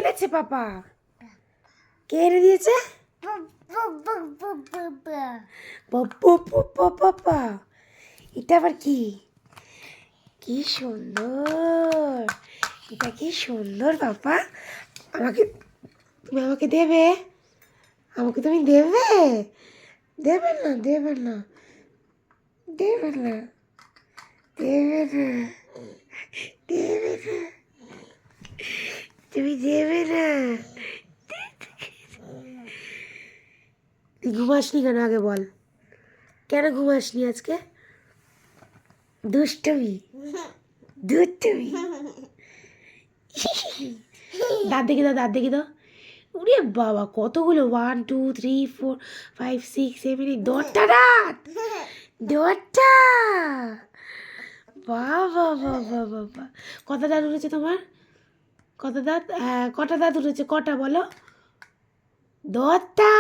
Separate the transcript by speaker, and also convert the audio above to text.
Speaker 1: এনেছে পাপা? কে এনে দিয়েছে? পাপা, এটা আবার কি? কি সুন্দর, এটা কি সুন্দর পাপা। তুমি আমাকে দেবে? আমাকে তুমি দেবে? দেবে না, দেবে না, দেবে না, দেবে না, দেবে না, তুমি দেবে না। তুই ঘুমাসনি কেন আগে বল? কেন ঘুমাসনি আজকে? দুষ্টুমি, দুষ্টুমি। দাঁত দেখি দাও, দাঁত দেখি দাও। উরে বাবা, কতগুলো! 1 2 3 4 5 6 7 8, 10টা দাঁত, 10টা। বাবা বাবা বাবা, কত দাঁত উঠেছে তোমার? কত দাঁত? হ্যাঁ, কটা দাঁত উঠেছে? কটা বলো? 10টা।